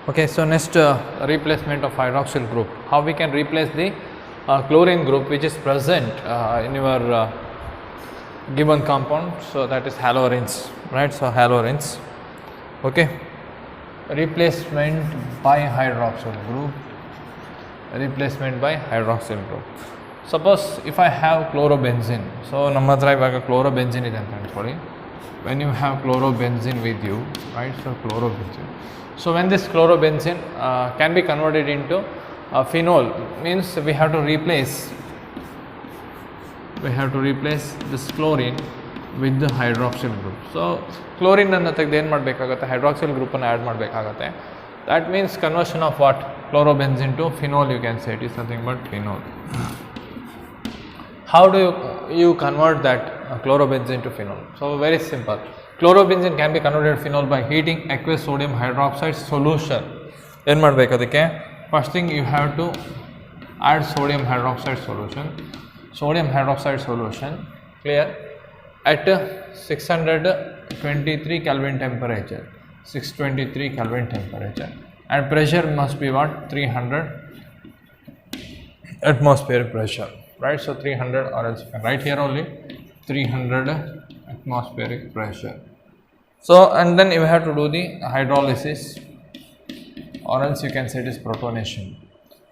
Okay, so next replacement of hydroxyl group. How we can replace the chlorine group which is present in your given compound, so that is halorines, right? So halorines. Okay, replacement by hydroxyl group. Replacement by hydroxyl group. Suppose if I have chlorobenzene, so ನಮ್ಮ ಹತ್ರ ಇವಾಗ chlorobenzene ಇದೆ ಅಂತ ಅನ್ಕೊಳ್ಳಿ. When you have chlorobenzene with you, right? So chlorobenzene. So when this chlorobenzene can be converted into phenol, means we have to replace this chlorine with the hydroxyl group. So chlorine ಅನ್ನು ತೆಗೆದು ಏನು ಮಾಡಬೇಕಾಗುತ್ತೆ, hydroxyl group ಅನ್ನು add ಮಾಡಬೇಕಾಗುತ್ತೆ. That means conversion of what? Chlorobenzene to phenol, you can say it is nothing but phenol. How do you convert that chlorobenzene to phenol? So very simple. Chlorobenzene can be converted to phenol by heating aqueous sodium hydroxide solution. ಏನು ಮಾಡಬೇಕು ಅದಕ್ಕೆ? First thing you have to add sodium hydroxide solution. Sodium hydroxide solution, clear, at 623 Kelvin temperature. 623 Kelvin temperature, and pressure must be what? 300 atmospheric pressure, right? So 300, or else you can write here only 300 atmospheric pressure. So and then you have to do the hydrolysis, or else you can say it is protonation.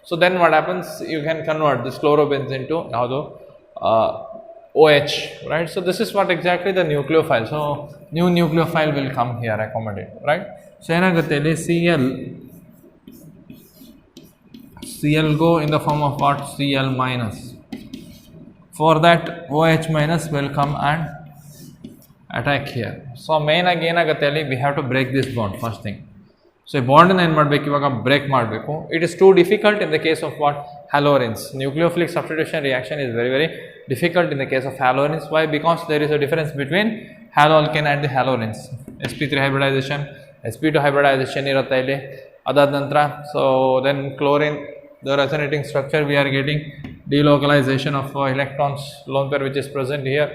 So then what happens, you can convert this chlorobenzene to OH, right? So this is what exactly the nucleophile. So new nucleophile will come here, accommodate, right? So ಏನಾಗುತ್ತೆ ಇಲ್ಲಿ Cl go in the form of what? Cl minus. For that OH minus will come and attack here. So main ಆಗಿ ಏನಾಗುತ್ತೆ ಇಲ್ಲಿ, we have to break this bond first thing. So bond ಏನು ಮಾಡಬೇಕು ಇವಾಗ, break ಮಾಡಬೇಕು. It is too difficult in the case of what? Haloarenes. Nucleophilic substitution reaction is very difficult in the case of halorines. Why? Because there is a difference between haloalkane and the halorines. sp3 hybridization, sp2 hybridization irutte illi. Adad nanತರ, so then chlorine, the resonating structure, we are getting delocalization of electrons, lone pair which is present here,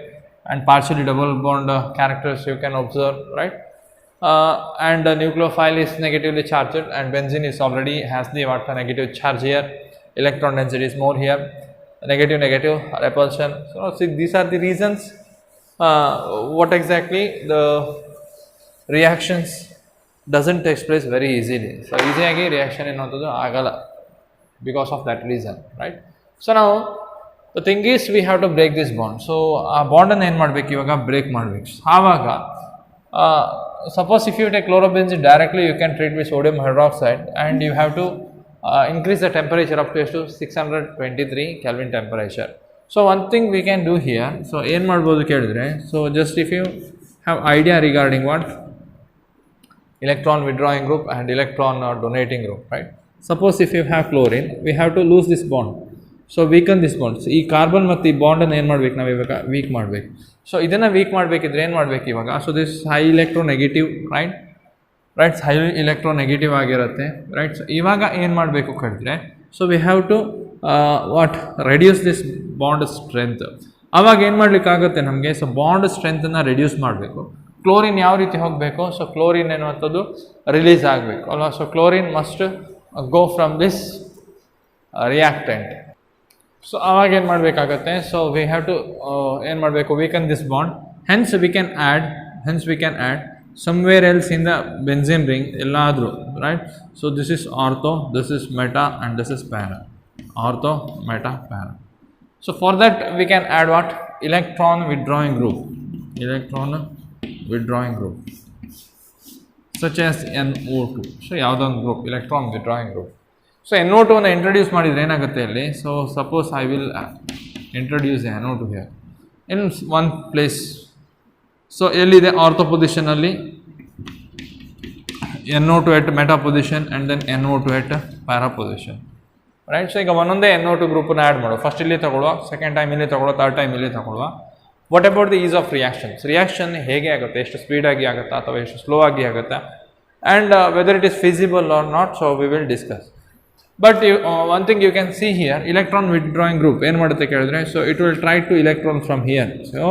and partially double bond characters you can observe, right? And the nucleophile is negatively charged, and benzene is already has the what? Negative charge here. Electron density is more here. Negative repulsion. So see, these are the reasons what exactly the reactions doesn't take place very easily. So easy agi reaction enantadu agala because of that reason, right? So now the thing is, we have to break this bond. So a bond ಅನ್ನು ಏನು ಮಾಡಬೇಕು ಇವಾಗ, break ಮಾಡಬೇಕು. ಆವಾಗ suppose if you take chlorobenzene directly, you can treat with sodium hydroxide, and you have to increase the temperature up to 623 Kelvin temperature. So one thing we can do here, so ಏನು ಮಾಡ್ಬೋದು ಕೇಳಿದ್ರೆ, so just if you have idea regarding what? Electron withdrawing group and electron donating group, right? Suppose if you have chlorine, we have to lose this bond, so weaken this bond. So ಈ carbon ಮತ್ತು ಈ bond ಅನ್ನು ಏನು ಮಾಡ್ಬೇಕು ನಾವು ಇವಾಗ, weak ಮಾಡಬೇಕು. So ಇದನ್ನು ವೀಕ್ ಮಾಡಬೇಕಿದ್ರೆ ಏನು ಮಾಡಬೇಕು ಇವಾಗ, so this high electronegative, right, high electronegative ಆಗಿರುತ್ತೆ, ರೈಟ್. ಸೊ ಇವಾಗ ಏನು ಮಾಡಬೇಕು ಕೇಳಿದ್ರೆ, so we have to what? Reduce this bond strength. ಆವಾಗ ಏನು ಮಾಡಲಿಕ್ಕಾಗುತ್ತೆ ನಮಗೆ, ಸೊ ಬಾಂಡ್ ಸ್ಟ್ರೆಂತನ್ನು ರೆಡ್ಯೂಸ್ ಮಾಡಬೇಕು. ಕ್ಲೋರಿನ್ ಯಾವ ರೀತಿ ಹೋಗಬೇಕು, ಸೊ ಕ್ಲೋರಿನ್ ಎನ್ನುವಂಥದ್ದು ರಿಲೀಸ್ ಆಗಬೇಕು ಅಲ್ವಾ. So chlorine must go from this reactant. So ಆವಾಗ ಏನು ಮಾಡಬೇಕಾಗತ್ತೆ, ಸೊ ವಿ ಹ್ಯಾವ್ ಟು ಏನು ಮಾಡಬೇಕು, weaken this bond. Hence we can add somewhere else in the benzene ring, ಎಲ್ಲಾದರೂ, right? So this is ortho, this is meta, and this is para. Ortho, meta, para. So for that we can add what? Electron withdrawing group, such as NO2. So ಯಾವುದೊಂದು group, electron withdrawing group. So NO2 ಅನ್ನು introduce ಮಾಡಿದರೆ ಏನಾಗುತ್ತೆ ಅಲ್ಲಿ, so suppose I will introduce NO2 here in one place. So ಎಲ್ಲಿದೆ, ortho ಪೊಸಿಷನಲ್ಲಿ NO2 at meta position, and then NO2 at para position, right. So ಈಗ ಒಂದೊಂದೇ NO2 ಗ್ರೂಪನ್ನು add ಮಾಡುವ. ಫಸ್ಟ್ ಇಲ್ಲಿ ತಗೊಳ್ಳುವ, ಸೆಕೆಂಡ್ ಟೈಮ್ ಇಲ್ಲಿ ತಗೊಳ್ಳುವ, ಥರ್ಡ್ ಟೈಮ್ ಇಲ್ಲಿ ತಗೊಳ್ಳುವ. What about the ease of reactions? Reaction ಹೇಗೆ ಆಗುತ್ತೆ, ಎಷ್ಟು ಸ್ಪೀಡಾಗಿ ಆಗುತ್ತಾ ಅಥವಾ ಎಷ್ಟು ಸ್ಲೋ ಆಗಿ ಆಗುತ್ತಾ, and whether it is feasible or not, so we will discuss. But one thing you can see here, electron withdrawing group ಏನು ಮಾಡುತ್ತೆ ಕೇಳಿದ್ರೆ, so it will try to electron from here. So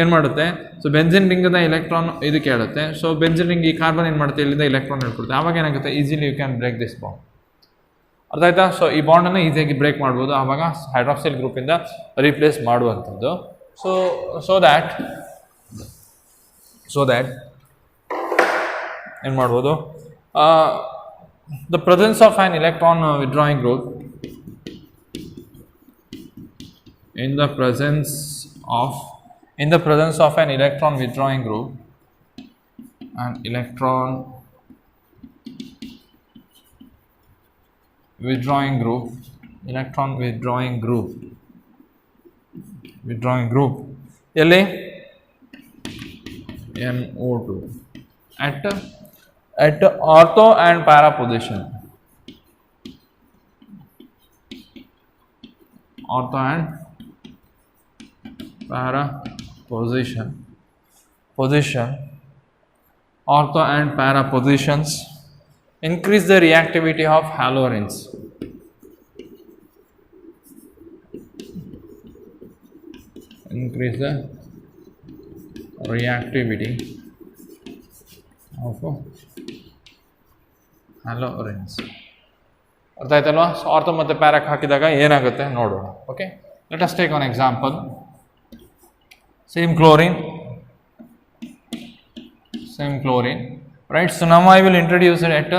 ಏನು ಮಾಡುತ್ತೆ, so benzene ರಿಂಗ್ದ electron ಇದು ಕೇಳುತ್ತೆ. So benzene ring ಈ carbon ಏನು ಮಾಡುತ್ತೆ, ಇಲ್ಲಿಂದ ಎಲೆಕ್ಟ್ರಾನ್ ಹೇಳ್ಕೊಡುತ್ತೆ. ಆವಾಗ ಏನಾಗುತ್ತೆ, easily you can break this bond. ಅರ್ಥ ಆಯ್ತಾ? ಸೊ ಈ ಬಾಂಡನ್ನು ಈಸಿಯಾಗಿ ಬ್ರೇಕ್ ಮಾಡ್ಬೋದು, ಆವಾಗ ಹೈಡ್ರಾಕ್ಸಿಲ್ ಗ್ರೂಪಿಂದ ರೀಪ್ಲೇಸ್ ಮಾಡುವಂಥದ್ದು. ಸೊ ದ್ಯಾಟ್ ಏನು ಮಾಡ್ಬೋದು, the presence of an electron withdrawing group, in the presence of an electron withdrawing group, ಎಲ್ಲಿ NO2 at ortho and para position. Ortho and para position. Ortho and para positions increase the reactivity of halogens. Increase the reactivity of halogens. ಅರ್ಥ ಆಯ್ತಲ್ವಾ? So ortho ಮತ್ತು ಪ್ಯಾರಾಕ್ ಹಾಕಿದಾಗ ಏನಾಗುತ್ತೆ ನೋಡೋಣ. Okay, let us take one example. Same chlorine, right. So ನಮ್ I will introduce at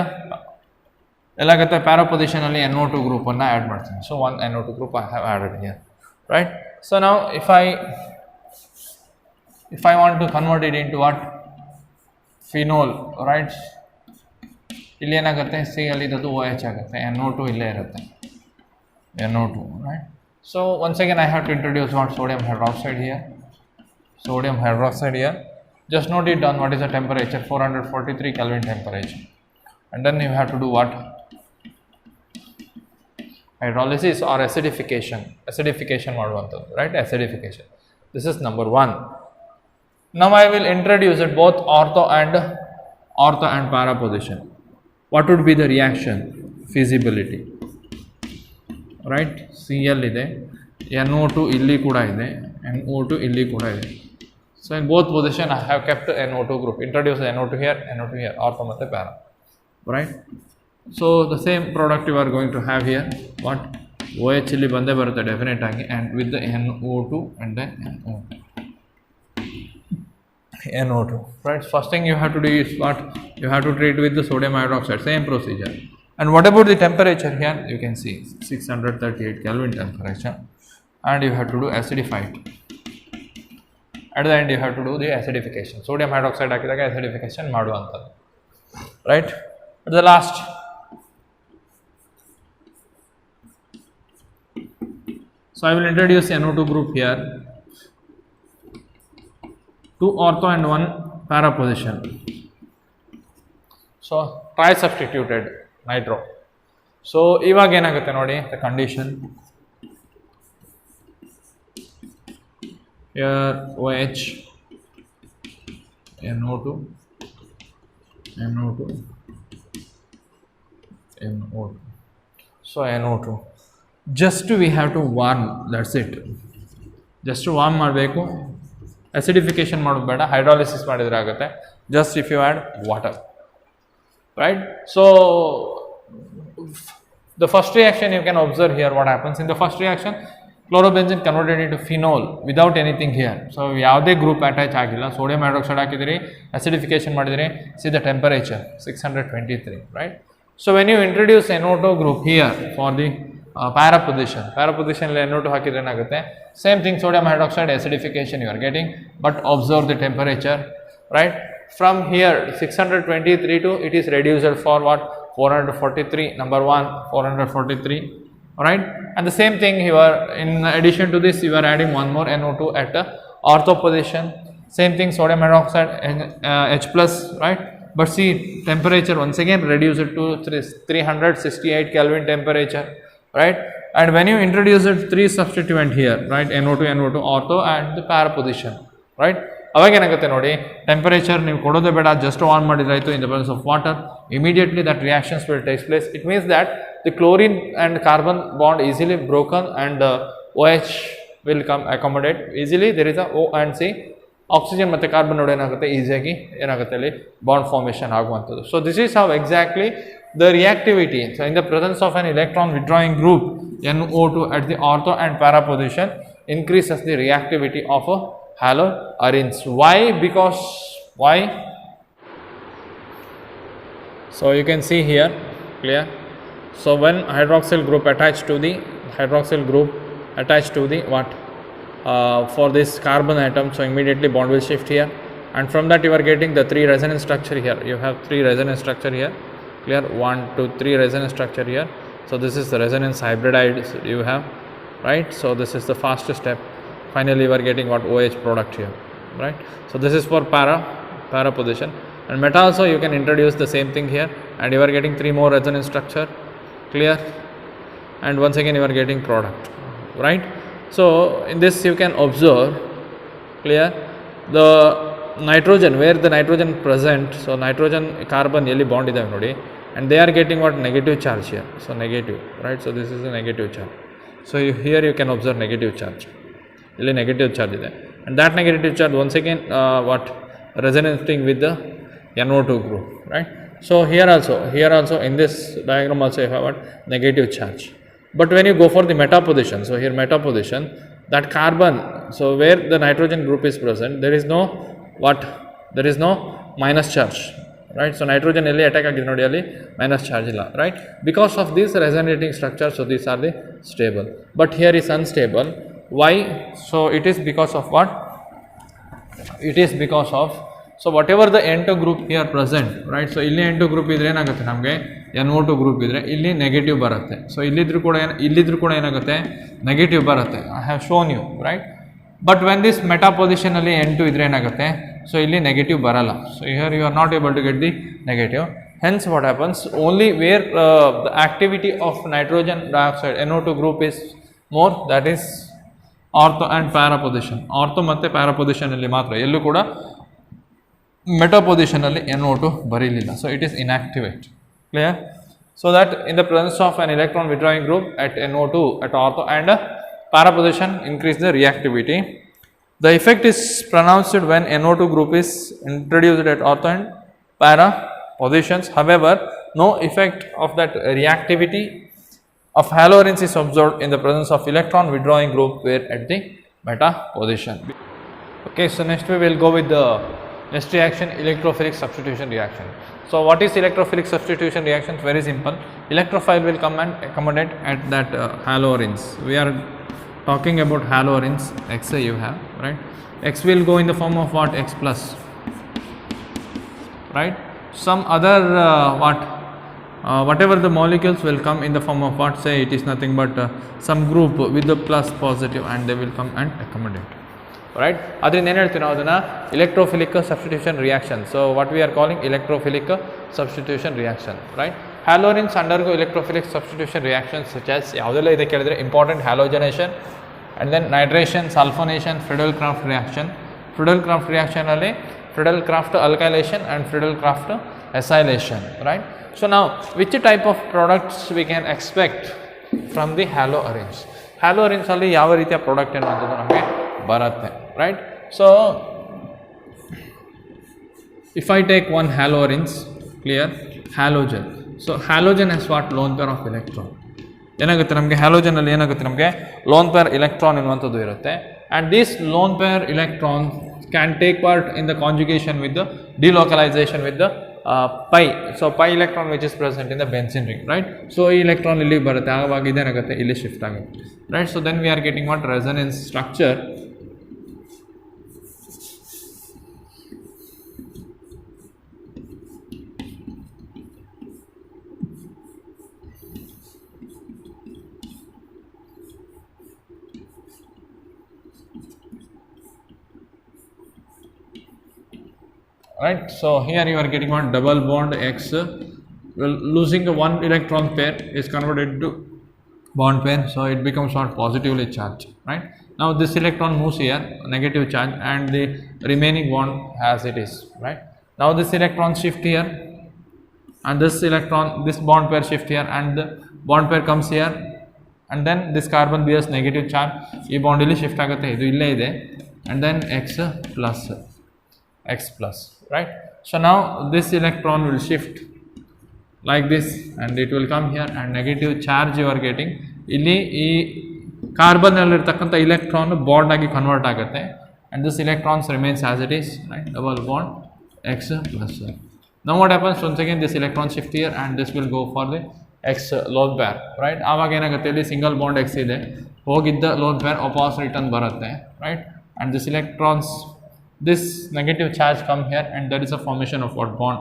ಎಲ್ಲಾಗುತ್ತೆ para ಪೊಸಿಷನಲ್ಲಿ NO2 ಗ್ರೂಪನ್ನು ಆ್ಯಡ್ ಮಾಡ್ತೀನಿ. So one NO2 group I have added here, right. So ನಾವು if I want to convert it into what, phenol, right. ಇಲ್ಲಿ ಏನಾಗುತ್ತೆ, C ಅಲ್ಲಿ ಇರೋದು OH ಆಗುತ್ತೆ, NO2 ಇಲ್ಲೇ ಇರುತ್ತೆ, NO2, right. So once again I have to introduce what, sodium hydroxide here. Just note it down, what is the temperature, 443 Kelvin temperature, and then you have to do what, hydrolysis or acidification ಮಾಡುವಂಥದ್ದು, right. Acidification, this is number 1. Now I will introduce it both ortho and para position. What would be the reaction? Feasibility, right. Cl ಇದೆ, NO2 ಇಲ್ಲಿ ಕೂಡ ಇದೆ, NO2 ಇಲ್ಲಿ ಕೂಡ ಇದೆ. So in both position I have kept NO2 group. Introduce NO2 here, ortho ಮತ್ತೆ para, right. So the same product you are going to have here, what, OH ಇಲ್ಲಿ ಬಂದೇ ಬರುತ್ತೆ ಡೆಫಿನೆಟ್ ಆಗಿ, and with the NO2 and then NO2, right. First thing you have to do is what, you have to treat with the sodium hydroxide, same procedure. And what about the temperature here? You can see 638 Kelvin temperature, and you have to do acidify it. At the end you have to do the acidification. Sodium hydroxide ಹಾಕಿದಾಗ acidification ಮಾಡುವಂಥದ್ದು, right. At the last, so I will introduce NO2 group here, 2 ortho and 1 para position. So try substituted nitro. So ಇವಾಗ ಏನಾಗುತ್ತೆ ನೋಡಿ, the condition here, OH, NO2, so NO2, just we have to warm, that's it. Just warm ಮಾಡಬೇಕು, acidification ಮಾಡೋದು ಬೇಡ, hydrolysis ಮಾಡಿದ್ರೆ ಆಗುತ್ತೆ. Just if you add water, right. So the first reaction you can observe here, what happens in the first reaction, chlorobenzene converted into phenol without anything here. So ಯಾವುದೇ group attach ಆಗಿಲ್ಲ, sodium hydroxide ಹಾಕಿದಿರಿ, acidification ಮಾಡಿದಿರಿ, see the temperature 623, right. So when you introduce NO2 group here for the para position NO2 ಹಾಕಿದ್ರೆ ಏನಾಗುತ್ತೆ, same thing, sodium hydroxide acidification you are getting, but observe the temperature, right. From here 623 to it is reduced for what, 443, number 1 443, right. And the same thing you are, in addition to this you are adding one more NO2 at the ortho position, same thing, sodium hydroxide H plus, right. But see, temperature once again reduce it to 368 Kelvin temperature, right. And when you introduce it 3 substituent here, right, NO2 ortho and the para position, right. ಅವಾಗ ಏನಾಗುತ್ತೆ ನೋಡಿ, temperature ನೀವು ಕೊಡೋದೇ ಬೇಡ, just on ಮಾಡಿದ್ರಾಯ್ತು, in the presence of water, immediately that reactions will take place. It means that the chlorine and carbon bond easily broken and OH will come accommodate easily. There is a O and C. Oxygen ಮತ್ತು carbon ನೋಡಿ ಏನಾಗುತ್ತೆ ಈಸಿಯಾಗಿ ಏನಾಗುತ್ತೆ ಅಲ್ಲಿ bond formation ಆಗುವಂಥದ್ದು. So this is how exactly the reactivity. So in the presence of an electron withdrawing group NO2 at the ortho and para position increases the reactivity of a haloarenes. Why? Because why? So you can see here, clear. So when hydroxyl group attached to the what for this carbon atom, so immediately bond will shift here, and from that you are getting the 3 resonance structure here. You have 3 resonance structure here, clear. 1 2 3 resonance structure here. So this is the resonance hybridide you have, right? So this is the fastest step. Finally you are getting what OH product here, right? So this is for para position. And meta also you can introduce the same thing here, and you are getting 3 more resonance structure, clear. And once again you are getting product, right? So in this you can observe, clear, the nitrogen, where the nitrogen present, so nitrogen carbon yelli bond idave nodi, and they are getting what negative charge here, so negative, right? So this is a negative charge. So here you can observe negative charge, illi negative charge ide, and that negative charge once again what resonating with the NO2 group, right? So here also in this diagram also you have what negative charge. But when you go for the meta position, so here meta position, that carbon, so where the nitrogen group is present, there is no minus charge, right? So nitrogen elli attack agide nodi, alli minus charge illa, right? Because of this resonating structure, so these are the stable, but here is unstable. Why? So it is because of what? It is because of, so whatever the N2 group here present, right? So illi N2 group idre enagutte namge NO2 group idre illi negative barutte. So illidru kuda enagutte negative barutte. I have shown you, right? But when this meta position alli N2 idre enagutte, so illi negative baralla. So here you are not able to get the negative. Hence what happens, only where the activity of nitrogen dioxide NO2 group is more, that is ortho and para position. Ortho matte para position alli matra, ellu kuda meta position alli NO2 barililla, so it is inactivate, clear. So that in the presence of an electron withdrawing group at NO2 at ortho and para position increase the reactivity. The effect is pronounced when NO2 group is introduced at ortho and para positions. However, no effect of that reactivity of haloarenes is observed in the presence of electron withdrawing group where at the meta position. Okay, so next we will go with the next reaction, electrophilic substitution reaction. So what is electrophilic substitution reaction? Very simple. Electrophile will come and accommodate at that haloarenes. We are talking about haloarenes. Xa you have, right? X will go in the form of what? X plus, right? Some other whatever the molecules will come in the form of what? Say it is nothing but some group with the plus positive, and they will come and accommodate, right? Adrinda ಏನು ಹೇಳ್ತೀವಿ ನಾವು ಅದನ್ನು electrophilic substitution reaction. So what we are calling electrophilic substitution reaction, right? Haloarenes undergo electrophilic substitution reactions such as ಯಾವುದೆಲ್ಲ ಇದೆ ಕೇಳಿದ್ರೆ important halogenation, and then nitration, sulfonation, Friedel-Crafts reaction. Friedel-Crafts reaction ಅಲ್ಲಿ Friedel-Crafts alkylation and Friedel-Crafts acylation, right? So now which type of products we can expect from the haloarenes? Haloarenes ಅಲ್ಲಿ ಯಾವ ರೀತಿಯ product ಅನ್ನುವಂಥದ್ದು ನಮಗೆ ಬರುತ್ತೆ, right? So if I take one haloarenes, clear, halogen. So halogen has what? Lone pair of electron. ಏನಾಗುತ್ತೆ ನಮಗೆ halogen ಅಲ್ಲಿ ಏನಾಗುತ್ತೆ ನಮಗೆ ಲೋನ್ ಪೇರ್ ಎಲೆಕ್ಟ್ರಾನ್ ಎನ್ನುವಂಥದ್ದು ಇರುತ್ತೆ, and this lone pair electron can take part in the conjugation with the delocalization with the pi. So pi electron which is present in the benzene ring, right? So ಈ electron ಇಲ್ಲಿ ಬರುತ್ತೆ, ಆವಾಗ ಇದೇನಾಗುತ್ತೆ ಇಲ್ಲಿ shift ಆಗುತ್ತೆ, right? So then we are getting what? Resonance structure. Right, so here you are getting one double bond X, losing the one electron pair is converted to bond pair, so it becomes what? Positively charged, right? Now this electron moves here, negative charge, and the remaining bond as it is, right? Now this electron shift here, and this bond pair shift here, and bond pair comes here, and then this carbon bears negative charge. ಈ bond ಇಲ್ಲಿ shift ಆಗುತ್ತೆ, ಇದು ಇಲ್ಲೇ ಇದೆ, and then x plus, right? So now this electron will shift like this and it will come here, and negative charge you are getting. ಇಲ್ಲಿ ಈ carbon ಅಲ್ಲಿರ್ತಕ್ಕಂಥ electron bond ಆಗಿ ಕನ್ವರ್ಟ್ ಆಗುತ್ತೆ, and this electrons remains as it is, right? Double bond x plus. Now what happens, once again this electron shift here and this will go for the x lone pair, right? ಆವಾಗ ಏನಾಗುತ್ತೆ, ಇಲ್ಲಿ single bond x ಇದೆ, ಹೋಗಿದ್ದ lone pair ವಾಪಸ್ return ಬರುತ್ತೆ, right? And this electrons, this negative charge come here and there is a formation of what bond,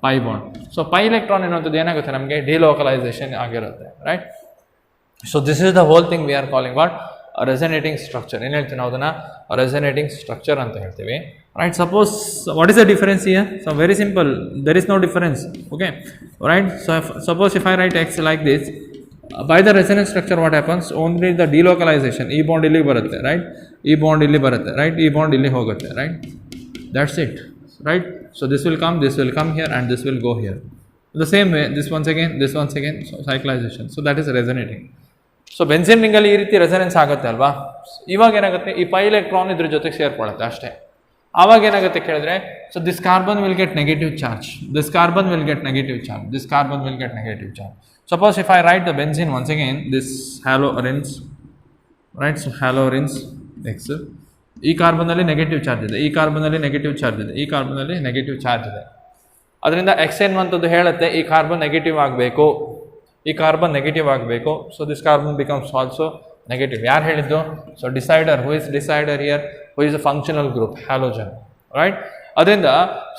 pi bond. So pi electron ಅನ್ನೋದು ಏನಾಗುತ್ತೆ, ನಮಗೆ delocalization ಆಗಿರುತ್ತೆ, right? So this is the whole thing we are calling what a resonating structure. ಏನು ಹೇಳ್ತೀವಿ ನಾವು ಅದನ್ನು resonating structure ಅಂತ ಹೇಳ್ತೀವಿ, right? Suppose what is the difference here? So very simple, there is no difference, okay, right? So suppose if I write x like this, by the resonance structure what happens, only the delocalization, ಈ bond ಇಲ್ಲಿ ಬರುತ್ತೆ, right? ಈ bond ಇಲ್ಲಿ ಬರುತ್ತೆ, right? ಈ bond ಇಲ್ಲಿ ಹೋಗುತ್ತೆ, right? That's it, right? So this will come here and this will go here. The same way, this once again, so cyclization. So that is resonating. So benzene ರಿಂಗಲ್ಲಿ ಈ ರೀತಿ resonance ಆಗುತ್ತೆ ಅಲ್ವಾ. ಇವಾಗ ಏನಾಗುತ್ತೆ, ಈ ಪೈ ಎಲೆಕ್ಟ್ರಾನ್ ಇದ್ರ ಜೊತೆಗೆ ಸೇರ್ಕೊಳ್ಳುತ್ತೆ ಅಷ್ಟೇ. ಆವಾಗ ಏನಾಗುತ್ತೆ ಕೇಳಿದ್ರೆ, so this carbon will get negative charge, this carbon will get negative charge, this carbon will get negative charge. Suppose if I write the benzene once again, this haloarenes, right? So haloarenes X, ಈ ಕಾರ್ಬನಲ್ಲಿ negative charge ಇದೆ, ಈ ಕಾರ್ಬನಲ್ಲಿ negative charge ಇದೆ, ಈ ಕಾರ್ಬನಲ್ಲಿ negative charge ಇದೆ. ಅದರಿಂದ ಎಕ್ಸ್ ಎನ್ನುವಂಥದ್ದು ಹೇಳುತ್ತೆ ಈ ಕಾರ್ಬನ್ ನೆಗೆಟಿವ್ ಆಗಬೇಕು, ಈ ಕಾರ್ಬನ್ ನೆಗೆಟಿವ್ ಆಗಬೇಕು. So this carbon becomes also negative. ಯಾರು ಹೇಳಿದ್ದು? So decider. Who is decider here? Who is a functional group, halogen, right? ಅದರಿಂದ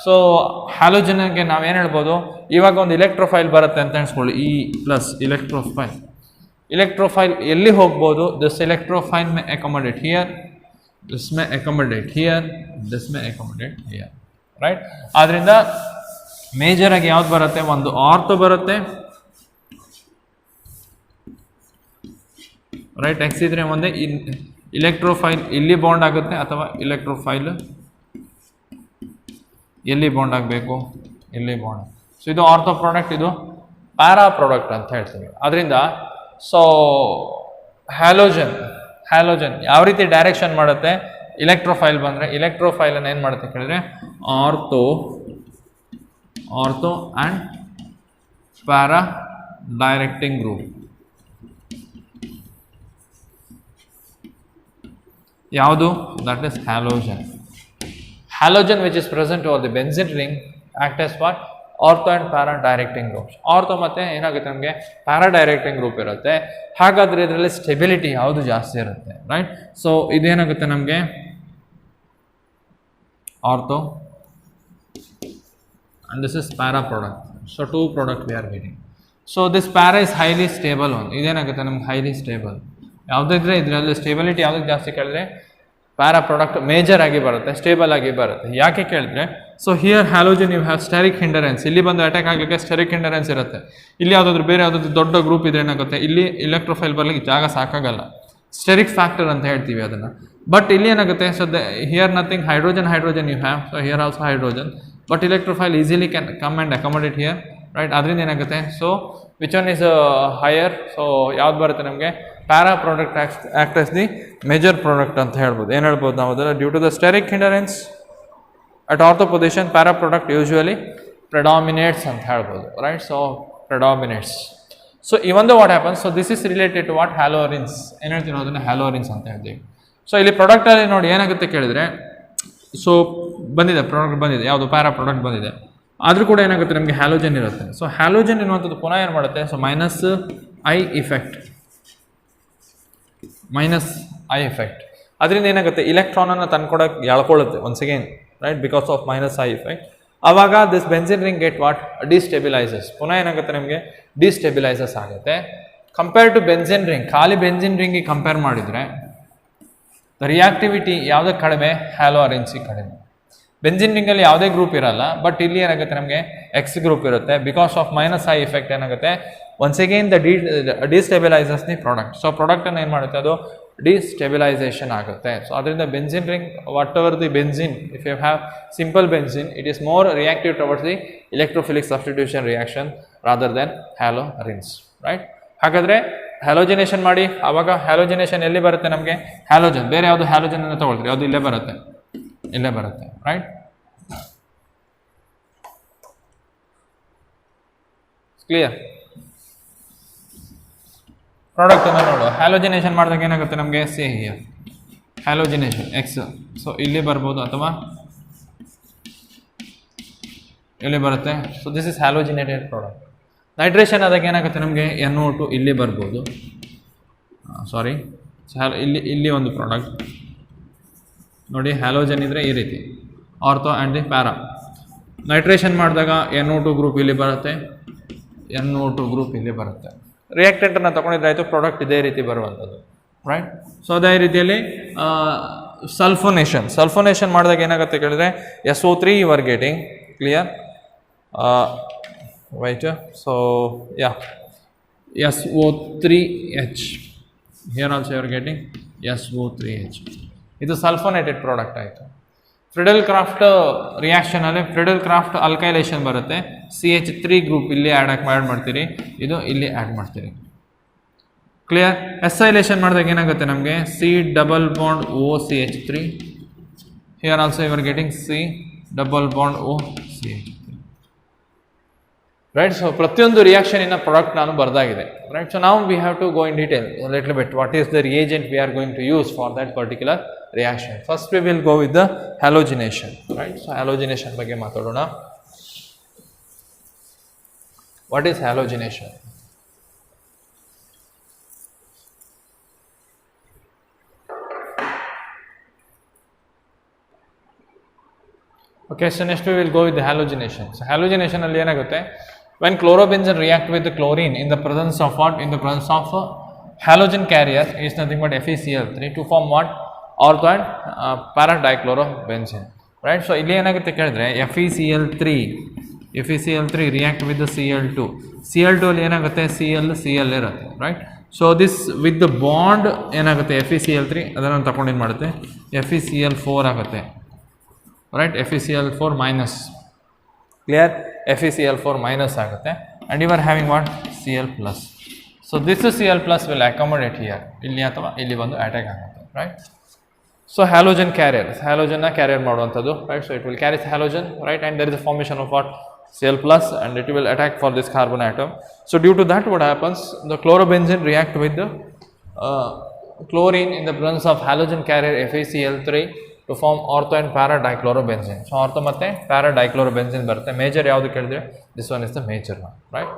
ಸೊ ಹ್ಯಾಲೋಜನ್ಗೆ ನಾವೇನು ಹೇಳ್ಬೋದು, ಇವಾಗ ಒಂದು ಇಲೆಕ್ಟ್ರೋಫೈಲ್ ಬರುತ್ತೆ ಅಂತ ಅನ್ಸ್ಕೊಳ್ಳಿ, ಇ ಪ್ಲಸ್ ಇಲೆಕ್ಟ್ರೋಫೈಲ್ ಎಲ್ಲಿ ಹೋಗ್ಬೋದು? This electrophile may accommodate here, this may accommodate here, this may accommodate here, right? ಆದ್ದರಿಂದ ಮೇಜರಾಗಿ ಯಾವ್ದು ಬರುತ್ತೆ? ಒಂದು ಆರ್ಥೋ ಬರುತ್ತೆ, ರೈಟ್? ಎಕ್ಸ್ ಇದ್ರೆ ಒಂದೇ ಇಲೆಕ್ಟ್ರೋಫೈಲ್ ಇಲ್ಲಿ ಬಾಂಡ್ ಆಗುತ್ತೆ, ಅಥವಾ ಇಲೆಕ್ಟ್ರೋಫೈಲ್ ಎಲ್ಲಿ ಬಾಂಡ್ ಆಗಬೇಕು? ಇಲ್ಲಿ ಬಾಂಡ್. ಸೊ ಇದು ಆರ್ಥೋ ಪ್ರಾಡಕ್ಟ್, ಇದು ಪ್ಯಾರಾ ಪ್ರಾಡಕ್ಟ್ ಅಂತ ಹೇಳ್ತೀವಿ. ಅದರಿಂದ ಸೊ ಹ್ಯಾಲೋಜನ್ ಯಾವ ರೀತಿ ಡೈರೆಕ್ಷನ್ ಮಾಡುತ್ತೆ? ಇಲೆಕ್ಟ್ರೋಫೈಲ್ ಬಂದರೆ ಇಲೆಕ್ಟ್ರೋಫೈಲನ್ನು ಏನು ಮಾಡುತ್ತೆ ಕೇಳಿದ್ರೆ, ortho and para directing group. ಯಾವುದು? That is halogen which is present over the benzene ring act as what? Ortho and para directing groups. Ortho ಮತ್ತೆ ಏನಾಗುತ್ತೆ, ನಮಗೆ ಪ್ಯಾರಾ ಡೈರೆಕ್ಟಿಂಗ್ ಗ್ರೂಪ್ ಇರುತ್ತೆ. ಹಾಗಾದರೆ ಇದರಲ್ಲಿ ಸ್ಟೆಬಿಲಿಟಿ ಯಾವುದು ಜಾಸ್ತಿ ಇರುತ್ತೆ, ರೈಟ್? ಸೊ ಇದೇನಾಗುತ್ತೆ ನಮಗೆ ortho, and this is para product. So two product we are getting. So this para is highly stable one. ಇದೇನಾಗುತ್ತೆ ನಮ್ಗೆ highly stable. ಯಾವುದಿದ್ರೆ ಇದರಲ್ಲಿ ಸ್ಟೇಬಿಲಿಟಿ ಯಾವುದಕ್ಕೆ ಜಾಸ್ತಿ ಕೇಳಿದ್ರೆ ಪ್ಯಾರಾ ಪ್ರಾಡಕ್ಟ್ ಮೇಜರ್ ಆಗಿ ಬರುತ್ತೆ, ಸ್ಟೇಬಲ್ ಆಗಿ ಬರುತ್ತೆ. ಯಾಕೆ ಕೇಳಿದ್ರೆ, so here halogen you have steric hindrance, ಇಲ್ಲಿ ಬಂದು ಅಟ್ಯಾಕ್ ಆಗಲಿಕ್ಕೆ ಸ್ಟೆರಿಕ್ ಹಿಂಡರೆನ್ಸ್ ಇರುತ್ತೆ. ಇಲ್ಲಿ ಯಾವುದಾದ್ರು ಬೇರೆ ಯಾವುದಾದ್ರು ದೊಡ್ಡ ಗ್ರೂಪ್ ಇದ್ರೆ ಏನಾಗುತ್ತೆ, ಇಲ್ಲಿ ಇಲೆಕ್ಟ್ರೋಫೈಲ್ ಬರಲಿಕ್ಕೆ ಜಾಗ ಸಾಕಾಗಲ್ಲ, ಸ್ಟೆರಿಕ್ ಫ್ಯಾಕ್ಟರ್ ಅಂತ ಹೇಳ್ತೀವಿ ಅದನ್ನು. ಬಟ್ ಇಲ್ಲಿ ಏನಾಗುತ್ತೆ, so here nothing, hydrogen you have, so here also hydrogen, but electrophile easily can come and accommodate here, right? ಅದರಿಂದ ಏನಾಗುತ್ತೆ, so which one is higher? So ಯಾವ್ದು ಬರುತ್ತೆ ನಮಗೆ? Para product act as the major product ಅಂತ ಹೇಳ್ಬೋದು. ಏನು ಹೇಳ್ಬೋದು ನಾವು ಅದರ? Due to the steric hindrance at ortho position, para product usually predominates ಅಂತ ಹೇಳ್ಬೋದು, ರೈಟ್? So predominates. ಸೊ ಇವೊಂದು what happens, so this is related to what? Haloarenes. ಏನು ಹೇಳ್ತೀವಿ ಅದನ್ನು? ಹ್ಯಾಲೋರಿನ್ಸ್ ಅಂತ ಹೇಳ್ತೀವಿ. ಸೊ ಇಲ್ಲಿ ಪ್ರಾಡಕ್ಟಲ್ಲಿ ನೋಡಿ ಏನಾಗುತ್ತೆ ಕೇಳಿದರೆ, ಸೊ ಬಂದಿದೆ ಪ್ರಾಡಕ್ಟ್ ಬಂದಿದೆ, ಯಾವುದು? ಪ್ಯಾರಾ ಪ್ರಾಡಕ್ಟ್ ಬಂದಿದೆ. ಆದರೂ ಕೂಡ ಏನಾಗುತ್ತೆ ನಮಗೆ ಹ್ಯಾಲೋಜನ್ ಇರುತ್ತೆ. ಸೊ ಹ್ಯಾಲೋಜನ್ ಎನ್ನುವಂಥದ್ದು ಪುನಃ ಏನು ಮಾಡುತ್ತೆ? ಸೊ ಮೈನಸ್ ಐ ಇಫೆಕ್ಟ್, ಅದರಿಂದ ಏನಾಗುತ್ತೆ, ಇಲೆಕ್ಟ್ರಾನನ್ನು ತಂದ್ಕೊಡಕ್ಕೆ ಎಳ್ಕೊಳ್ಳುತ್ತೆ once again, right? Because of minus I effect. ಆವಾಗ this benzene ring get what? Destabilises. ಪುನಃ ಏನಾಗುತ್ತೆ ನಮಗೆ? ಡಿಸ್ಟೆಬಿಲೈಸಸ್ ಆಗುತ್ತೆ. ಕಂಪೇರ್ ಟು ಬೆನ್ಸಿನ್ ರಿಂಗ್, ಖಾಲಿ ಬೆನ್ಸಿನ್ ರಿಂಗಿಗೆ ಕಂಪೇರ್ ಮಾಡಿದರೆ ದ ರಿಯಾಕ್ಟಿವಿಟಿ ಯಾವುದಕ್ಕೆ ಕಡಿಮೆ? ಹ್ಯಾಲೋರಿನ್ಸಿಗೆ ಕಡಿಮೆ. ಬೆನ್ಸಿನ್ ರಿಂಗಲ್ಲಿ ಯಾವುದೇ ಗ್ರೂಪ್ ಇರಲ್ಲ, ಬಟ್ ಇಲ್ಲಿ ಏನಾಗುತ್ತೆ ನಮಗೆ ಎಕ್ಸ್ ಗ್ರೂಪ್ ಇರುತ್ತೆ. Because of minus I effect ಏನಾಗುತ್ತೆ, once again the destabilises the product. So ಪ್ರಾಡಕ್ಟನ್ನು ಏನು ಮಾಡುತ್ತೆ, ಅದು ಡಿಸ್ಟೆಬಿಲೈಸೇಷನ್ ಆಗುತ್ತೆ. ಸೊ ಅದರಿಂದ benzene ring, whatever the benzene, if you have simple benzene, it is more reactive towards the electrophilic substitution reaction rather than halogens, right? ಹಾಗಾದರೆ ಹ್ಯಾಲೋಜಿನೇಷನ್ ಮಾಡಿ, ಆವಾಗ ಹ್ಯಾಲೋಜಿನೇಷನ್ ಎಲ್ಲಿ ಬರುತ್ತೆ ನಮಗೆ? ಹ್ಯಾಲೋಜನ್. ಬೇರೆ ಯಾವುದು ಹ್ಯಾಲೋಜನ್ ಅನ್ನು ತಗೊಳ್ತೀರಿ, ಅದು ಇಲ್ಲೇ ಬರುತ್ತೆ, ಇಲ್ಲೇ ಬರುತ್ತೆ. Right, clear? ಪ್ರಾಡಕ್ಟನ್ನು ನೋಡು. ಹ್ಯಾಲೋಜಿನೇಷನ್ ಮಾಡಿದಾಗ ಏನಾಗುತ್ತೆ ನಮಗೆ? See here halogenation X. So ಇಲ್ಲಿ ಬರ್ಬೋದು ಅಥವಾ ಇಲ್ಲಿ ಬರುತ್ತೆ. So this is halogenated product. Nitration ಆದಾಗ ಏನಾಗುತ್ತೆ ನಮಗೆ? NO2 ಇಲ್ಲಿ ಬರ್ಬೋದು. ಸಾರಿ, ಇಲ್ಲಿ ಒಂದು ಪ್ರಾಡಕ್ಟ್ ನೋಡಿ, ಹ್ಯಾಲೋಜನ್ ಇದ್ದರೆ ಈ ರೀತಿ ortho and the para. Nitration ಮಾಡಿದಾಗ NO2 ಗ್ರೂಪ್ ಇಲ್ಲಿ ಬರುತ್ತೆ, NO2 ಗ್ರೂಪ್ ಇಲ್ಲಿ ಬರುತ್ತೆ. ರಿಯಾಕ್ಟೆಂಟನ್ನು ತೊಗೊಂಡಿದ್ರೆ ಆಯಿತು, ಪ್ರಾಡಕ್ಟ್ ಇದೇ ರೀತಿ ಬರುವಂಥದ್ದು. ರೈಟ್, ಸೊ ಅದೇ ರೀತಿಯಲ್ಲಿ ಸಲ್ಫೋನೇಷನ್ ಮಾಡಿದಾಗ ಏನಾಗುತ್ತೆ ಕೇಳಿದ್ರೆ SO3 you are getting. Clear? right, so yeah, SO3H. Here also you are getting SO3H. ಇದು ಸಲ್ಫೋನೇಟೆಡ್ ಪ್ರಾಡಕ್ಟ್ ಆಯಿತು. ಫ್ರಿಡೆಲ್ ಕ್ರಾಫ್ಟ್ ರಿಯಾಕ್ಷನಲ್ಲಿ ಫ್ರಿಡೆಲ್ ಕ್ರಾಫ್ಟ್ ಅಲ್ಕೈಲೇಷನ್ ಬರುತ್ತೆ. CH3 ಗ್ರೂಪ್ ಇಲ್ಲಿ ಆ್ಯಡ್ ಮಾಡ್ತೀರಿ, ಇದು ಇಲ್ಲಿ ಆ್ಯಡ್ ಮಾಡ್ತೀರಿ. ಕ್ಲಿಯರ್? ಎಸೈಲೇಷನ್ ಮಾಡಿದಾಗ ಏನಾಗುತ್ತೆ ನಮಗೆ? C double bond OCH3. Here also you are getting C double bond OCH3. Right, so ಪ್ರತಿಯೊಂದು ರಿಯಾಕ್ಷನಿನ ಪ್ರಾಡಕ್ಟ್ ನಾನು ಬರ್ದಾಗಿದೆ. ರೈಟ್, ಸೊ ನಾವು we have to go in detail little bit what is the reagent we are going to use for that particular reaction. First we will go with the halogenation. Right, so halogenation ಬಗ್ಗೆ ಮಾತಾಡೋಣ. What is halogenation? Okay, so next we will go with the halogenation. So halogenation ಅಲ್ಲಿ ಏನಾಗುತ್ತೆ? When chlorobenzene react with the chlorine in the presence of what? In the presence of a halogen carrier is nothing but FeCl3 to form what? Ortho and para-dichlorobenzene. Right? So ಇಲ್ಲಿ ಏನಾಗುತ್ತೆ ಕೇಳಿದ್ರೆ FeCl3 react with the Cl2. Cl2 ಅಲ್ಲಿ ಏನಾಗುತ್ತೆ? Cl ಇರುತ್ತೆ. Right? So this with the bond ಏನಾಗುತ್ತೆ? FeCl3 ಅದನ್ನು ತಗೊಂಡು ಏನು ಮಾಡುತ್ತೆ? FeCl4 ಆಗುತ್ತೆ. Right, FeCl4 minus. Clear? FeCl4 minus ಆಗುತ್ತೆ. And you are having what? Cl plus. So this Cl plus will accommodate here. ಇಲ್ಲಿ ಅಥವಾ ಇಲ್ಲಿ ಬಂದು ಅಟ್ಯಾಕ್ ಆಗುತ್ತೆ. Right? So halogen carrier. Halogen ನ ಕ್ಯಾರಿಯರ್ ಮಾಡುವಂಥದ್ದು. Right? So it will carry halogen. Right? And there is a formation of what? Cl plus, and it will attack for this carbon atom. So due to that, what happens? The chlorobenzene react with the chlorine in the presence of halogen carrier FeCl3 to form ortho and para-dichlorobenzene. So ortho ಮತ್ತೆ para-dichlorobenzene ಬರುತ್ತೆ. Major ಯಾವುದು ಕೇಳಿದ್ರೆ this one is the major one. Right?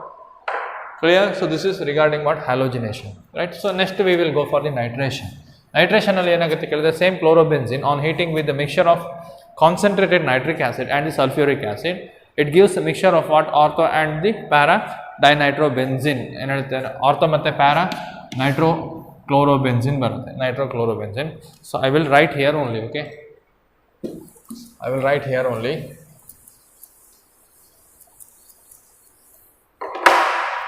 Clear? So this is regarding what? Halogenation. Right? So next we will go for the nitration. Nitration ಅಲ್ಲಿ ಏನಾಗುತ್ತೆ ಕೇಳಿದ್ರೆ same chlorobenzene on heating with the mixture of concentrated nitric acid and the sulfuric acid, it gives a mixture of what? Ortho and the para-dinitrobenzene. ಏನು ಹೇಳ್ತಾರೆ? ortho ಮತ್ತೆ para-nitrochlorobenzene ಬರುತ್ತೆ. nitrochlorobenzene. So I will write here only. Okay, I will write here only.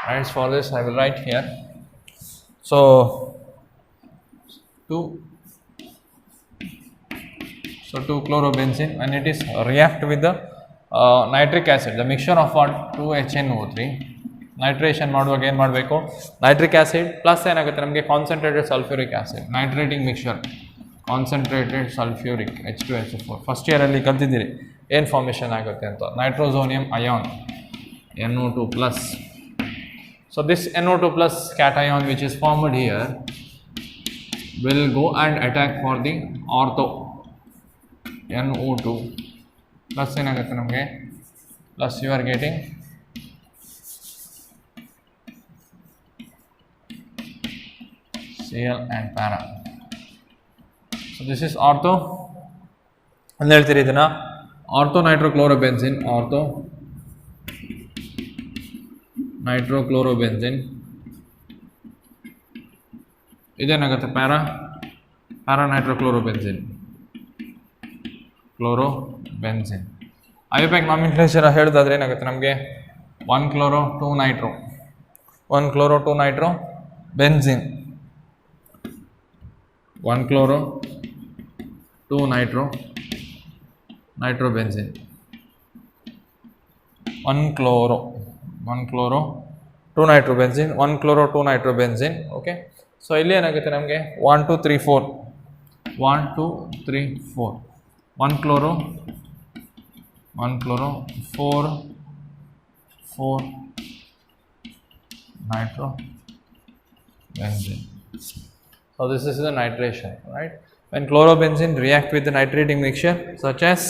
Right, for this I will write here. So two chlorobenzene, and it is react with the nitric acid, the mixture of what? 2HNO3. Nitration ಮಾಡುವಾಗ ಏನು ಮಾಡಬೇಕು? Nitric acid plus ಏನಾಗುತ್ತೆ ನಮಗೆ? Concentrated sulphuric acid, nitrating mixture, concentrated sulphuric H2SO4. First ಇಯರಲ್ಲಿ ಕಲ್ತಿದ್ದೀರಿ ಏನು formation ಆಗುತ್ತೆ ಅಂತ. Nitrosonium ion NO2 plus. So this NO2 plus cation which is formed here will go and attack for the ortho NO2 plus ಏನಾಗುತ್ತೆ ನಮಗೆ? Plus you are getting Cl and para. So this is ortho ಅಂತ ಹೇಳ್ತೀರಿ ಇದನ್ನ. Ortho nitrochlorobenzene, ortho nitrochlorobenzene. ಇದೇನಾಗುತ್ತೆ? Para nitrochlorobenzene, chlorobenzene. IUPAC nomenclature ಹೇಳೋದಾದ್ರೆ ಏನಾಗುತ್ತೆ ನಮಗೆ? 1 chloro 2 nitro, 1 chloro 2 nitro benzene, 1 chloro 2 nitrobenzene, 1 chloro 2 nitrobenzene, 1 chloro 2 nitrobenzene. Okay, so ಇಲ್ಲಿ ಏನಾಗುತ್ತೆ ನಮಗೆ 1 2 3 4 1 2 3 4 1 chloro 4 nitrobenzene. So this is the nitration, right? When chlorobenzene react with the nitrating mixture such as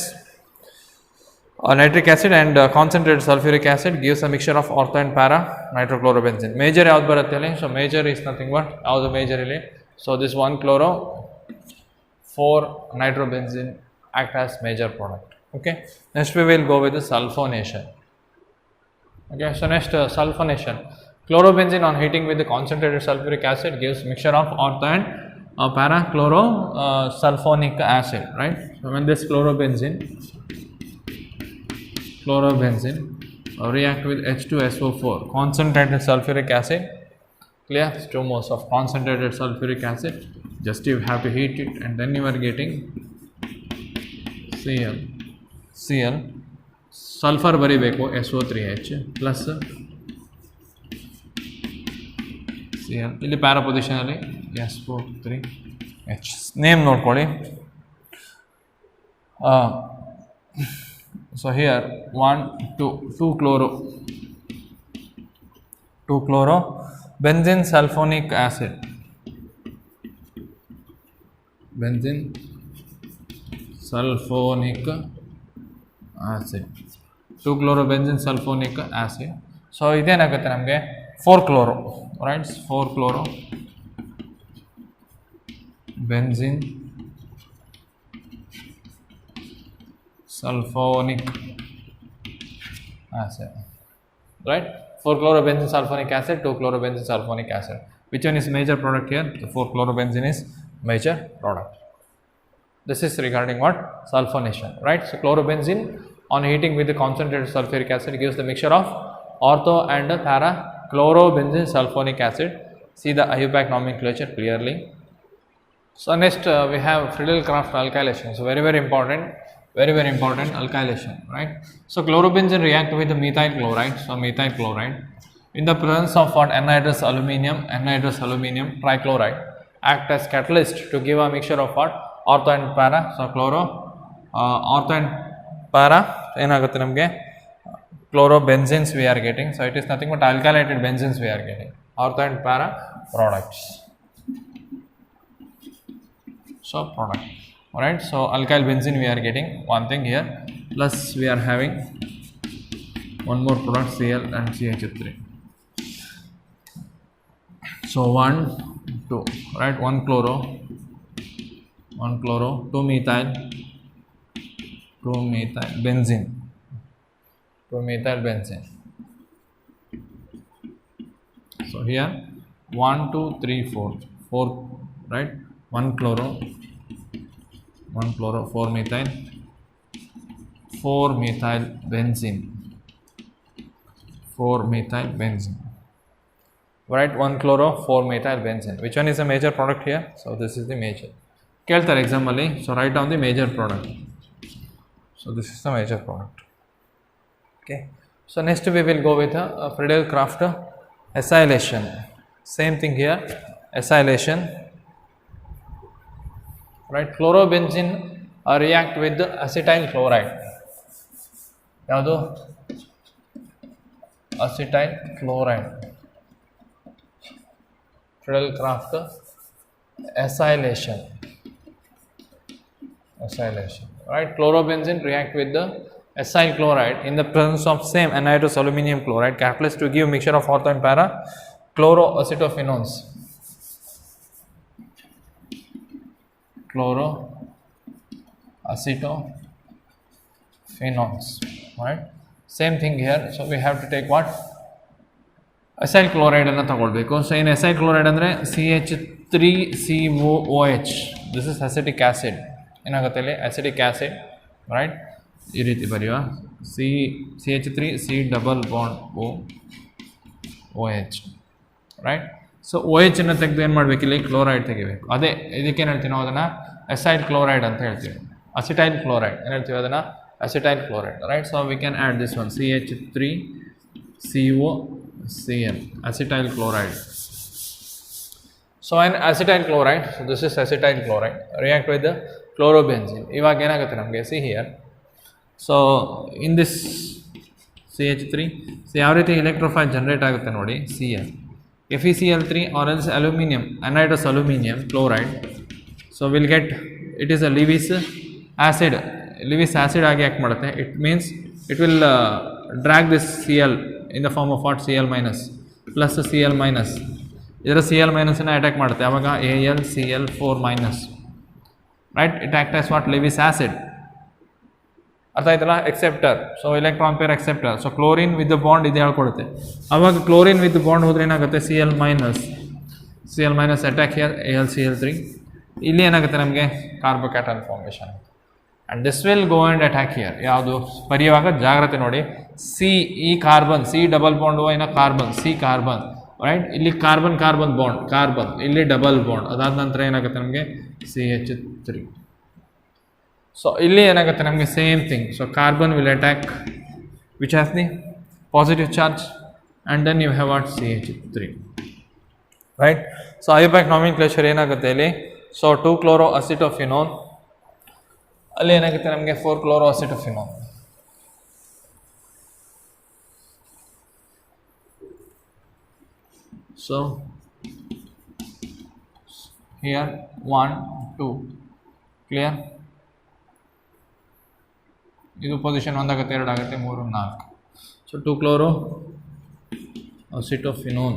nitric acid and concentrated sulfuric acid gives a mixture of ortho and para nitrochlorobenzene. Major ಯಾವ್ದು ಬರುತ್ತೆ ಅಲ್ಲಿ? So major is nothing but ಯಾವುದು major ಇಲ್ಲಿ? So this 1 chloro 4 nitrobenzene act as major product. Okay, next we will go with the sulfonation. Okay, so next sulfonation. Chlorobenzene on heating with the concentrated sulfuric acid gives mixture of ortho and para chloro sulfonic acid, right? So when this chlorobenzene react with H2SO4 concentrated sulfuric acid, clear, 2 moles of concentrated sulfuric acid, just you have to heat it and then you are getting Cl sulfur ಬರಿಬೇಕು SO3H plus Cl ಇಲ್ಲಿ para position ಅಲ್ಲಿ SO3H name ನೋಡ್ಕೊಳ್ಳಿ. So here 2 chloro benzene sulfonic acid 2 chlorobenzene sulfonic acid. So ಇದೇನಾಗುತ್ತೆ ನಮಗೆ 4 chloro, right? 4 chloro benzene sulfonic acid, right? 4 chlorobenzene sulfonic acid, 2 chlorobenzene sulfonic acid. Which one is major product here? The 4 chlorobenzene is major product. This is regarding what? Sulfonation, right? So chlorobenzene on heating with the concentrated sulfuric acid gives the mixture of ortho and para chlorobenzene sulfonic acid. See the IUPAC nomenclature clearly. So next we have Friedel-Crafts alkylation. So very important alkylation, right? So chlorobenzene react with the methyl chloride. So methyl chloride in the presence of what? Anhydrous aluminum trichloride act as catalyst to give a mixture of what? Ortho and para. So ortho and para ಏನಾಗುತ್ತೆ ನಮಗೆ chlorobenzenes we are getting. So it is nothing but alkylated benzenes we are getting, ortho and para products. So product, alright. So alkyl benzene we are getting one thing here, plus we are having one more product Cl and CH3. So 1 2, right? 1 chloro 2 methyl benzene. So here 1 2 3 4, right? 1 chloro 4 methyl benzene, right? 1 chloro 4 methyl benzene. Which one is the major product here? So this is the major. ಕೇಳ್ತಾರೆ exam ಅಲ್ಲಿ. So write down the major product. So this is the major product. Okay, so next we will go with Friedel-Crafts acylation. Same thing here, acylation, right? Chlorobenzene react with the acetyl chloride. ಯಾವುದು? acetyl chloride. Friedel-Crafts acylation, right? Chlorobenzene react with the acyl chloride in the presence of same anhydrous aluminum chloride catalyst to give mixture of ortho and para chloroacetophenones. Right? Same thing here. So we have to take what? Acyl chloride ಅನ್ನು ತಗೊಳ್ಬೇಕು. So in acyl chloride ಅಂದರೆ CH3COOH. This is acetic acid. ಏನಾಗುತ್ತೆ ಇಲ್ಲಿ? acetic acid, right? ಈ ರೀತಿ ಬರೆಯುವ CH3 C double bond OH, right? So OH ಅನ್ನು ತೆಗೆದು ಏನು ಮಾಡಬೇಕು? ಇಲ್ಲಿ ಕ್ಲೋರೈಡ್ ತೆಗಿಬೇಕು. ಅದೇ ಇದಕ್ಕೆ ಏನು ಹೇಳ್ತೀವಿ ನಾವು? ಅದನ್ನು ಅಸೈಲ್ ಕ್ಲೋರೈಡ್ ಅಂತ ಹೇಳ್ತೀವಿ. ಅಸಿಟೈಲ್ ಕ್ಲೋರೈಡ್ ಏನು ಹೇಳ್ತೀವಿ? ಅದನ್ನು acetyl chloride, right? So we can add this one CH3CO Cl, acetyl chloride. So an acetyl chloride, so this is acetyl chloride, react with the chlorobenzene. ಇವಾಗ ಏನಾಗುತ್ತೆ ನಮಗೆ, see here. So in this CH3, so ಯಾವ ರೀತಿ electrophile generate ಆಗುತ್ತೆ ನೋಡಿ, Cl. FeCl3 or else aluminum, anhydrous aluminum chloride. So we'll get, it is a Lewis acid. Lewis acid ಆಗಿ act ಮಾಡುತ್ತೆ. It means it will drag this Cl in the form of what, Cl minus plus Cl minus. ಇದರ Cl minus ಅನ್ನು attack ಮಾಡುತ್ತೆ. ಆವಾಗ AlCl4 minus, right? It acts as what, Lewis acid. ಅರ್ಥ ಆಯ್ತಲ್ಲ, acceptor. So electron pair acceptor. So chlorine with bond ಇದು ಹೇಳ್ಕೊಡುತ್ತೆ. ಆವಾಗ chlorine with bond ಹೋದ್ರೆ ಏನಾಗುತ್ತೆ, Cl minus attack here AlCl3. ಇಲ್ಲಿ ಏನಾಗುತ್ತೆ ನಮಗೆ, carbocation formation. And this will go and attack here. ಯಾವುದು ಬರೆಯುವಾಗ ಜಾಗ್ರತೆ ನೋಡಿ, ಈ ಕಾರ್ಬನ್, C ಡಬಲ್ ಬಾಂಡ್ ಇನ್ನ ಕಾರ್ಬನ್, C ಕಾರ್ಬನ್, ರೈಟ್? ಇಲ್ಲಿ ಕಾರ್ಬನ್ ಬಾಂಡ್, ಕಾರ್ಬನ್, ಇಲ್ಲಿ ಡಬಲ್ ಬಾಂಡ್. ಅದಾದ ನಂತರ ಏನಾಗುತ್ತೆ ನಮಗೆ CH3. ಸೊ ಇಲ್ಲಿ ಏನಾಗುತ್ತೆ ನಮಗೆ, same thing. So carbon will attack which has the positive charge and then you have what, CH3, right? So IUPAC nomenclature ಏನಾಗುತ್ತೆ ಇಲ್ಲಿ, ಸೊ 2-chloroacetophenone, ಅಲ್ಲಿ ಏನಾಗುತ್ತೆ ನಮಗೆ 4-chloroacetophenone. So here 1 2 clear. ಇದು ಪೊಸಿಷನ್ 1 ಆಗುತ್ತೆ, 2 ಆಗುತ್ತೆ, 3 4. So 2-chloroacetophenone,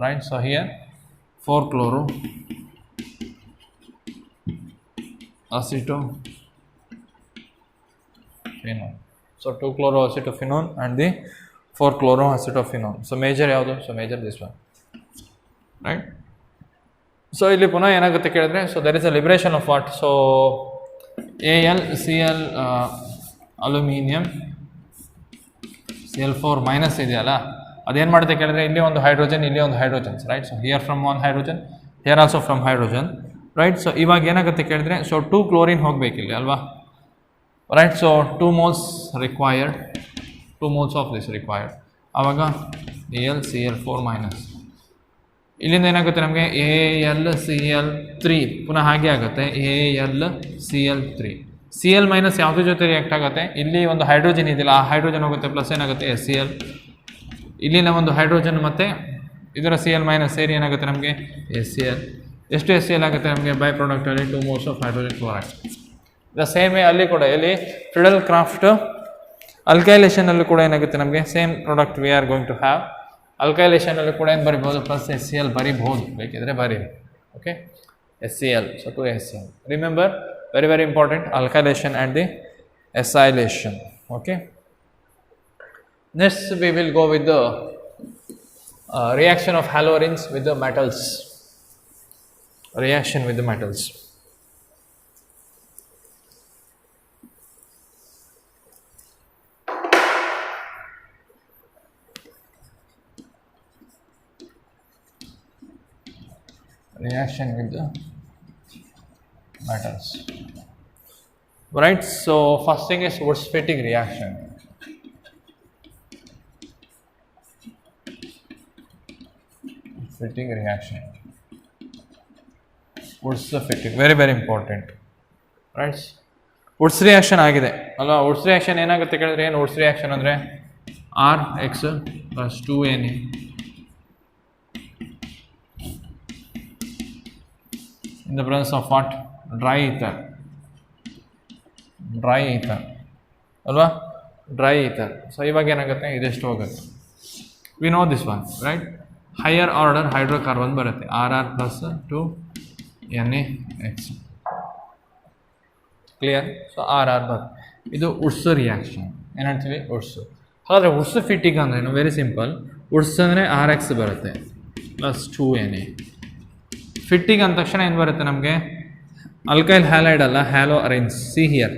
right? So here 4-chloroacetophenone. So 2-chloroacetophenone and the 4-chloroacetophenone. So major ಯಾವುದು? So major this one, right? So ಇಲ್ಲಿ ಪುನಃ ಏನಾಗುತ್ತೆ ಕೇಳಿದ್ರೆ, so there is a liberation of what? So AlCl aluminium Cl4 minus ಇದೆಯಲ್ಲ, ಅದೇನು ಮಾಡುತ್ತೆ ಕೇಳಿದ್ರೆ, ಇಲ್ಲಿ ಒಂದು ಹೈಡ್ರೋಜನ್, ಇಲ್ಲಿ ಒಂದು hydrogens, right? So here from 1 hydrogen, here also from hydrogen, right? So ಇವಾಗ ಏನಾಗುತ್ತೆ ಕೇಳಿದ್ರೆ, ಸೊ 2 ಕ್ಲೋರಿನ್ ಹೋಗಬೇಕಿಲ್ಲಿ ಅಲ್ವಾ, right? So 2 moles required, 2 moles of this required. ಆವಾಗ AlCl4 ಮೈನಸ್, ಇಲ್ಲಿಂದ ಏನಾಗುತ್ತೆ ನಮಗೆ AlCl3, ಪುನಃ ಹಾಗೆ ಆಗುತ್ತೆ AlCl3. Cl ಮೈನಸ್ ಯಾವುದ್ರ ಜೊತೆ ರಿಯಾಕ್ಟ್ ಆಗುತ್ತೆ, ಇಲ್ಲಿ ಒಂದು ಹೈಡ್ರೋಜನ್ ಇದೆಯಲ್ಲ, ಆ ಹೈಡ್ರೋಜನ್ ಹೋಗುತ್ತೆ, ಪ್ಲಸ್ ಏನಾಗುತ್ತೆ HCl, ಇಲ್ಲಿನ ಒಂದು ಹೈಡ್ರೋಜನ್ ಮತ್ತು ಇದರ Cl ಮೈನಸ್ ಸೇರಿ ಏನಾಗುತ್ತೆ ನಮಗೆ HCl. ಎಷ್ಟು HCl ಆಗುತ್ತೆ ನಮಗೆ, ಬೈ ಪ್ರಾಡಕ್ಟಲ್ಲಿ 2 moles of hydrogen chloride. The same way ಅಲ್ಲಿ ಕೂಡ, ಇಲ್ಲಿ ಫ್ರಿಡಲ್ ಕ್ರಾಫ್ಟ್ ಅಲ್ಕೈಲೇಷನಲ್ಲಿ ಕೂಡ ಏನಾಗುತ್ತೆ ನಮಗೆ same product we are going to have. ಅಲ್ಕೈಲೇಷನಲ್ಲಿ ಕೂಡ ಏನು ಬರಿಬೋದು, ಪ್ಲಸ್ HCl ಬರಿಬೋದು, ಬೇಕಿದ್ರೆ ಬರೀ. Okay, HCl, so 2 HCl. Remember, very very important, alkylation and the acylation. Okay, next we will go with the reaction of halogens with the metals. Reaction with the metals. Reaction with the metals, right? So first thing is Wurtz-Fittig reaction. Fittig reaction, Wurtz-Fittig, very very important, right? Wurtz reaction ಆಗಿದೆ ಅಲ್ವಾ? Wurtz reaction ಏನಾಗುತ್ತೆ ಕೇಳಿದ್ರೆ, ಏನು Wurtz reaction ಅಂದರೆ Rx plus 2Na in the presence of what? Dry ether ಅಲ್ವಾ? Dry ether. So ಇವಾಗ ಏನಾಗುತ್ತೆ, ಇದೆಷ್ಟು ಹೋಗುತ್ತೆ, we know this one, right? Higher order hydrocarbon ಬರುತ್ತೆ, RR plus 2NaX, clear? So RR ಬರುತ್ತೆ. ಇದು Wurtz ರಿಯಾಕ್ಷನ್, ಏನು ಹೇಳ್ತೀವಿ, Wurtz. ಹಾಗಾದರೆ Wurtz-Fittig ಅಂದ್ರೇನು? Very simple. Wurtz ಅಂದರೆ RX ಬರುತ್ತೆ ಪ್ಲಸ್ 2Na. ಫಿಟ್ಟಿಂಗ್ ಅಂದ ತಕ್ಷಣ ಏನು ಬರುತ್ತೆ ನಮಗೆ, ಅಲ್ಕೈಲ್ ಹ್ಯಾಲೈಡ್ ಅಲ್ಲ, haloarene. See here,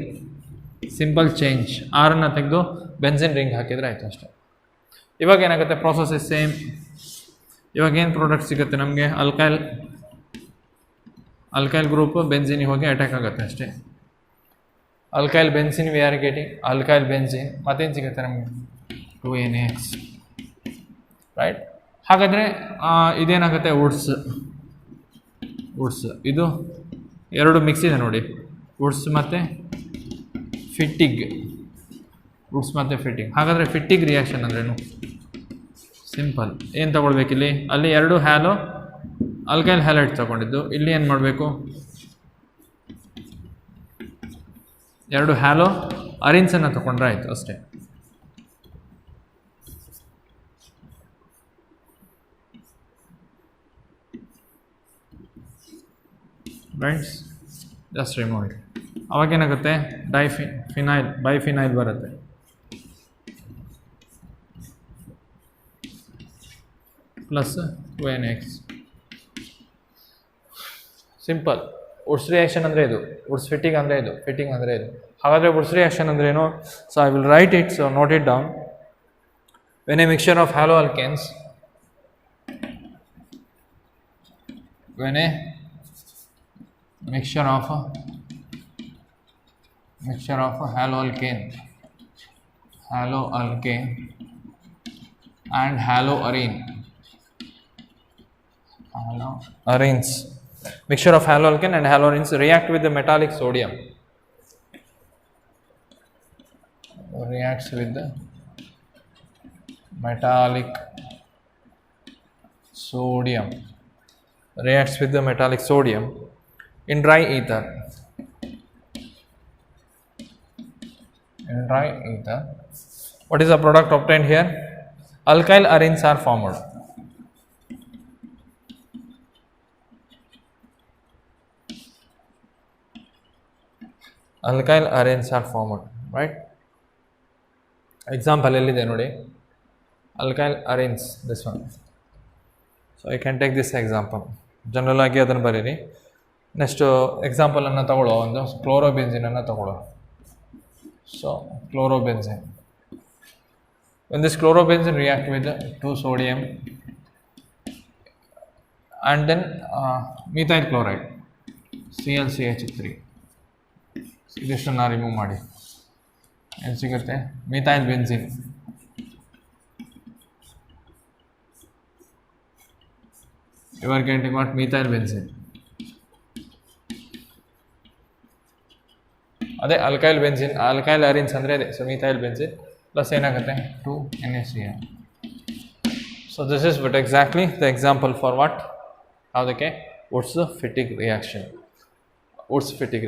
simple change, ಆರನ್ನು ತೆಗೆದು ಬೆನ್ಸಿನ್ ರಿಂಗ್ ಹಾಕಿದರೆ ಆಯಿತು ಅಷ್ಟೇ. ಇವಾಗ ಏನಾಗುತ್ತೆ, ಪ್ರೋಸೆಸ್ ಇಸ್ ಸೇಮ್. ಇವಾಗ ಏನು ಪ್ರಾಡಕ್ಟ್ ಸಿಗುತ್ತೆ ನಮಗೆ, ಅಲ್ಕೈಲ್ ಗ್ರೂಪ್ ಬೆನ್ಸಿನಿಗೆ ಹೋಗಿ ಅಟ್ಯಾಕ್ ಆಗುತ್ತೆ ಅಷ್ಟೇ. Alkyl benzene we are getting alkyl benzene, ಮತ್ತೇನು ಸಿಗುತ್ತೆ ನಮಗೆ, 2NaX, ರೈಟ್. ಹಾಗಾದರೆ ಇದೇನಾಗುತ್ತೆ, ವುಡ್ಸ್ ಇದು ಎರಡು ಮಿಕ್ಸ್ ಇದೆ ನೋಡಿ, ವುಡ್ಸ್ ಮತ್ತು ಫಿಟ್ಟಿಗ್. ಹಾಗಾದರೆ ಫಿಟ್ಟಿಗ್ ರಿಯಾಕ್ಷನ್ ಅಂದ್ರೇನು? ಸಿಂಪಲ್. ಏನು ತಗೊಳ್ಬೇಕಿಲ್ಲಿ? ಅಲ್ಲಿ ಎರಡು ಹ್ಯಾಲೋ ಆಲ್ಕೈಲ್ ಹ್ಯಾಲೈಡ್ ತಗೊಂಡಿದ್ದು, ಇಲ್ಲಿ ಏನು ಮಾಡಬೇಕು, ಎರಡು ಹ್ಯಾಲೋ ಅರಿನ್ಸನ್ನು ತಗೊಂಡ್ರೆ ಆಯಿತು ಅಷ್ಟೇ. Rights, just remove it. ಅವಾಗೇನಾಗುತ್ತೆ, ಬೈಫಿನೈಲ್ ಬರುತ್ತೆ. Plus 2NaX. Simple. Woods reaction ಅಂದರೆ ಇದು, ವುಡ್ಸ್ ಫಿಟ್ಟಿಂಗ್ ಅಂದರೆ ಇದು, ಹಾಗಾದರೆ ವುಡ್ಸ್ ರಿಯಾಕ್ಷನ್ ಅಂದರೆ ಏನು? So I will write it, so note it down. When A mixture of hello alkanes, mixture of haloalkane and haloarine. Mixture of haloalkane and haloarenes react with the metallic sodium. Reacts with the metallic sodium in dry ether. What is the product obtained here? Alkyl arenes are formed. Right? Example ellide nodi, alkyl arenes, this one. So I can take this example. General ಆಗಿ ಅದನ್ನು ಬರೀರಿ. Next ಎಕ್ಸಾಂಪಲನ್ನು ತಗೊಳ್ಳೋ, ಒಂದು ಕ್ಲೋರೋಬೆನ್ಸಿನನ್ನು ತಗೊಳ್ಳೋ. So chlorobenzene, when this chlorobenzene react with 2 sodium and then methyl chloride ClCH3, ಇದಿಷ್ಟನ್ನು remove ಮಾಡಿ ಏನು ಸಿಗುತ್ತೆ, methyl benzene. You are getting what? Methyl benzene. ಅದೇ alkyl benzene, alkyl arenes ಅಂದರೆ ಅದೇ. ಸೊ methyl benzene ಪ್ಲಸ್ ಏನಾಗುತ್ತೆ 2NaCl. So this is but exactly the example for what, ಯಾವುದಕ್ಕೆ? Wurtz Fittig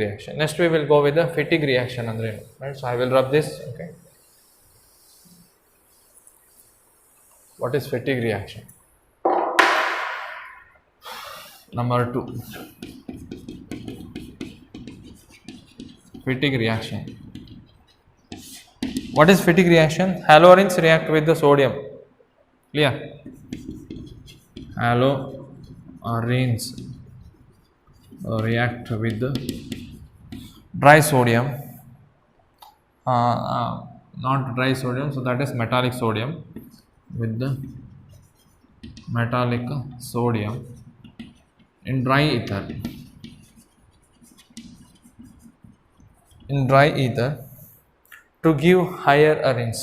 reaction. Next we will go with the Fittig reaction ಅಂದರೆ ಏನು, right? So I will rub this. Okay, what is Fittig reaction? Number 2, fatigue reaction. What is fatigue reaction? Haloarenes react with the sodium. Clear? Haloarenes react with the dry sodium, not dry sodium, so that is metallic sodium, with the metallic sodium in dry ether to give higher arenes.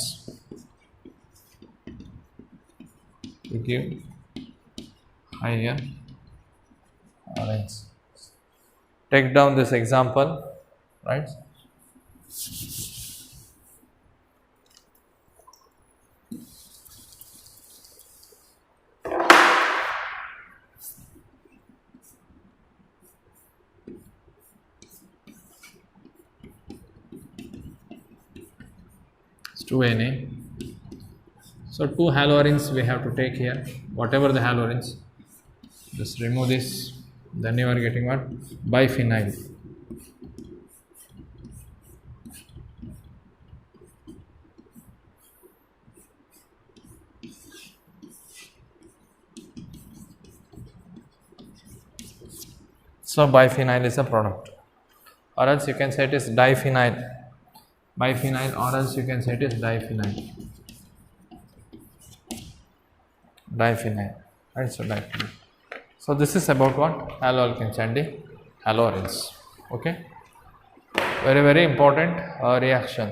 Take down this example, right? It's 2Na. So 2 haloarenes we have to take here, whatever the haloarenes. Just remove this, then you are getting what? Biphenyl. So biphenyl is a product, or else you can say it is diphenyl. Biphenyl, or else you can say it is diphenyl. Right? So diphenyl. So this is about what? Haloalkanes and the haloarenes. Okay, very important reaction.